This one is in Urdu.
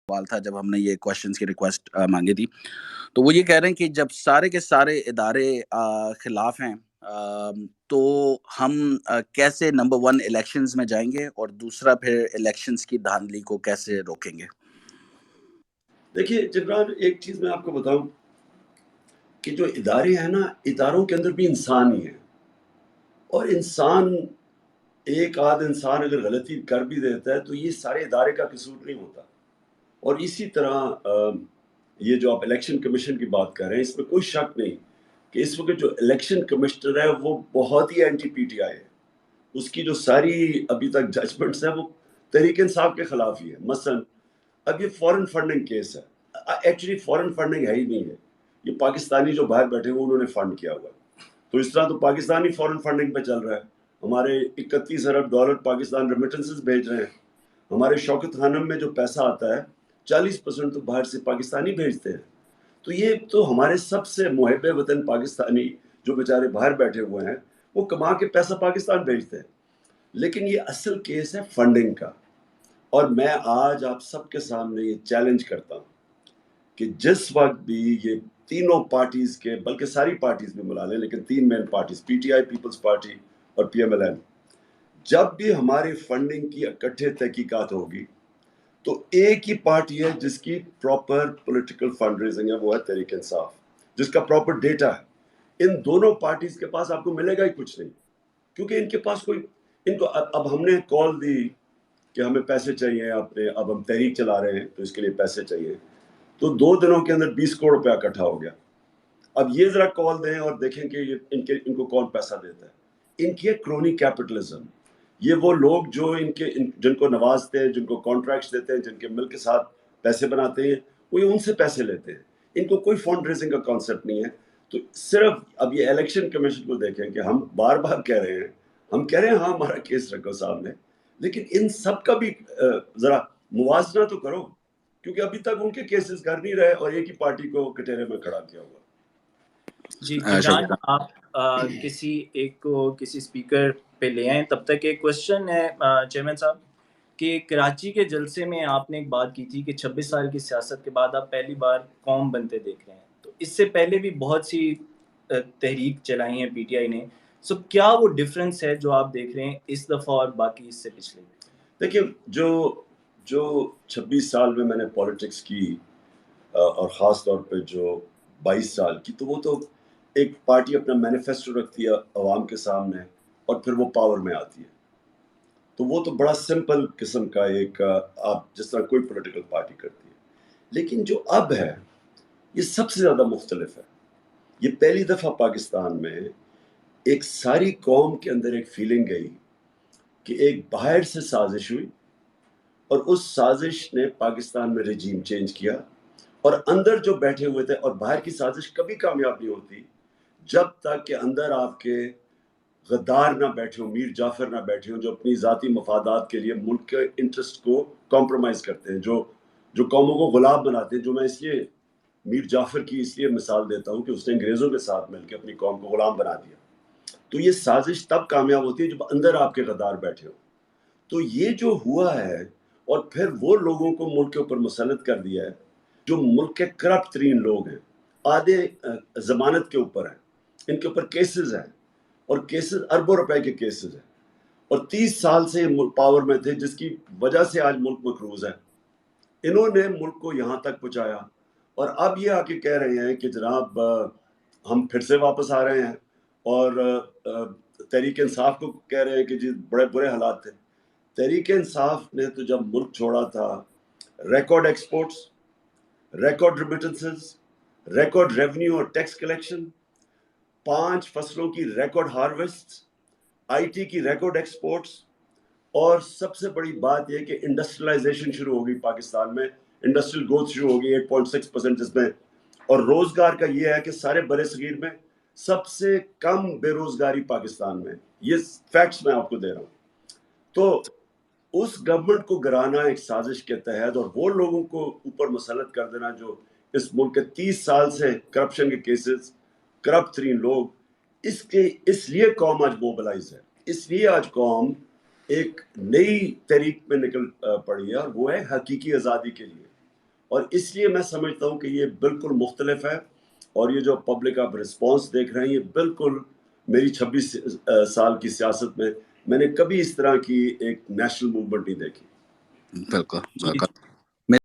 سوال تھا جب ہم نے یہ کوشچنس کی ریکویسٹ مانگی تھی، تو وہ یہ کہہ رہے ہیں کہ جب سارے کے سارے ادارے خلاف ہیں، تو ہم کیسے نمبر ون الیکشنز میں جائیں گے اور دوسرا پھر الیکشنز کی دھاندلی کو کیسے روکیں گے؟ دیکھیے جبران، ایک چیز میں آپ کو بتاؤں کہ جو ادارے ہیں نا، اداروں کے اندر بھی انسان ہی ہے، اور انسان ایک آدھ انسان اگر غلطی کر بھی دیتا ہے تو یہ سارے ادارے کا قصور نہیں ہوتا. اور اسی طرح یہ جو آپ الیکشن کمیشن کی بات کر رہے ہیں، اس میں کوئی شک نہیں کہ اس وقت جو الیکشن کمشنر ہے وہ بہت ہی اینٹی پی ٹی آئی ہے. اس کی جو ساری ابھی تک ججمنٹس ہیں وہ تحریک انصاف کے خلاف ہی ہے. مثلا اب یہ فورن فنڈنگ کیس ہے. ایکچولی فورن فنڈنگ ہے ہی نہیں ہے، یہ پاکستانی جو باہر بیٹھے ہوئے انہوں نے فنڈ کیا ہوا ہے. تو اس طرح تو پاکستانی فورن فنڈنگ پہ چل رہا ہے. ہمارے 31 ارب ڈالر پاکستان ریمیٹنسز بھیج رہے ہیں. ہمارے شوکت خانم میں جو پیسہ آتا ہے 40% تو باہر سے پاکستانی بھیجتے ہیں. تو یہ تو ہمارے سب سے محب وطن پاکستانی جو بیچارے باہر بیٹھے ہوئے ہیں وہ کما کے پیسہ پاکستان بھیجتے ہیں. لیکن یہ اصل کیس ہے فنڈنگ کا. اور میں آج آپ سب کے سامنے یہ چیلنج کرتا ہوں کہ جس وقت بھی یہ تینوں پارٹیز کے، بلکہ ساری پارٹیز بھی ملا لیں لیکن 3 main parties, P T I, Peoples Party اور پی ایم ایل این، جب بھی ہماری فنڈنگ کی اکٹھے تحقیقات ہوگی تو ایک ہی پارٹی ہے جس کی پراپر پولیٹیکل فنڈ ریزنگ ہے، وہ ہے تحریک انصاف، جس کا پراپر ڈیٹا ہے. ان دونوں پارٹیز کے پاس آپ کو ملے گا ہی کچھ نہیں، کیونکہ ان کے پاس کوئی، ان کو اب ہم نے کال دی کہ ہمیں پیسے چاہیے، اب ہم تحریک چلا رہے ہیں تو اس کے لیے پیسے چاہیے، تو 2 دنوں کے اندر 20 کروڑ روپیہ اکٹھا ہو گیا. اب یہ ذرا کال دیں اور دیکھیں کہ ان کو کون پیسہ دیتا ہے. ان کی کرونی کیپٹلزم، یہ وہ لوگ جو جن کو نوازتے ہیں، جن کو کانٹریکٹس دیتے ہیں، جن کے ملک کے ساتھ پیسے بناتے ہیں، وہ ان سے پیسے لیتے ہیں. ان کو کوئی فنڈ ریزنگ کا کانسیپٹ نہیں ہے. تو صرف اب یہ الیکشن کمیشن کو دیکھیں کہ ہم بار بار کہہ رہے ہیں ہاں ہمارا کیس رکھو سامنے، لیکن ان سب کا بھی ذرا موازنہ تو کرو، کیونکہ ابھی تک ان کے کیسز کر نہیں رہے اور ایک ہی پارٹی کو کٹہرے میں کھڑا کیا ہوا. جی جبران، آپ کسی ایک کو کسی اسپیکر پہ لے آئیں. تب تک ایک کوشچن ہے چیئرمین صاحب کہ کراچی کے جلسے میں آپ نے ایک بات کی تھی کہ 26 سال کی سیاست کے بعد آپ پہلی بار قوم بنتے دیکھ رہے ہیں. تو اس سے پہلے بھی بہت سی تحریک چلائی ہیں پی ٹی آئی نے. سو کیا وہ ڈفرینس ہے جو آپ دیکھ رہے ہیں اس دفعہ اور باقی اس سے پچھلے؟ دیکھیے، جو 26 سال میں نے پالیٹکس کی اور خاص طور پہ جو 22 سال کی، تو وہ تو ایک پارٹی اپنا مینیفیسٹو رکھتی ہے عوام کے سامنے اور پھر وہ پاور میں آتی ہے. تو وہ تو بڑا سمپل قسم کا ایک آپ جس طرح کوئی پولیٹیکل پارٹی کرتی ہے. لیکن جو اب ہے یہ سب سے زیادہ مختلف ہے. یہ پہلی دفعہ پاکستان میں ایک ساری قوم کے اندر ایک فیلنگ گئی کہ ایک باہر سے سازش ہوئی اور اس سازش نے پاکستان میں رجیم چینج کیا، اور اندر جو بیٹھے ہوئے تھے، اور باہر کی سازش کبھی کامیاب نہیں ہوتی جب تک کہ اندر آپ کے غدار نہ بیٹھے ہوں، میر جعفر نہ بیٹھے ہوں، جو اپنی ذاتی مفادات کے لیے ملک کے انٹرسٹ کو کمپرومائز کرتے ہیں، جو قوموں کو غلام بناتے ہیں. جو میں اس لیے میر جعفر کی اس لیے مثال دیتا ہوں کہ اس نے انگریزوں کے ساتھ مل کے اپنی قوم کو غلام بنا دیا. تو یہ سازش تب کامیاب ہوتی ہے جب اندر آپ کے غدار بیٹھے ہو. تو یہ جو ہوا ہے، اور پھر وہ لوگوں کو ملک کے اوپر مسلط کر دیا ہے جو ملک کے کرپٹ ترین لوگ ہیں، آدھے ضمانت کے اوپر ہیں، ان کے اوپر کیسز ہیں، اور کیسز اربوں روپے کے کیسز ہیں، اور 30 سال سے پاور میں تھے، جس کی وجہ سے آج ملک مقروض ہے. انہوں نے ملک کو یہاں تک پہنچایا، اور اب یہ آ کے کہہ رہے ہیں کہ جناب ہم پھر سے واپس آ رہے ہیں، اور تحریک انصاف کو کہہ رہے ہیں کہ جی بڑے برے حالات تھے. تحریک انصاف نے تو جب ملک چھوڑا تھا، record exports, record remittances, record revenue اور ٹیکس کلیکشن، 5 فصلوں کی ریکارڈ ہارویسٹ، آئی ٹی کی ریکارڈ ایکسپورٹس، اور سب سے بڑی بات یہ کہ انڈسٹریلائزیشن شروع ہو گئی پاکستان میں، انڈسٹریل گروتھ شروع ہو گئی 8.6%، جس میں، اور روزگار کا یہ ہے کہ سارے برے صغیر میں سب سے کم بے روزگاری پاکستان میں. یہ فیکٹس میں آپ کو دے رہا ہوں. تو اس گورنمنٹ کو گرانا ایک سازش کے تحت، اور وہ لوگوں کو اوپر مسلط کر دینا جو اس ملک کے 30 سال سے کرپشن کے کیسز، کرپٹ ترین لوگ، اس لیے قوم آج موبلائز ہے. اس لیے آج قوم ایک نئی تحریک میں نکل پڑی ہے، اور وہ ہے حقیقی آزادی کے لیے. اور اس لیے میں سمجھتا ہوں کہ یہ بالکل مختلف ہے، اور یہ جو پبلک آپ رسپانس دیکھ رہے ہیں یہ بالکل میری 26 سال کی سیاست میں نے کبھی اس طرح کی ایک نیشنل موومنٹ نہیں دیکھی. بالکل بالکل.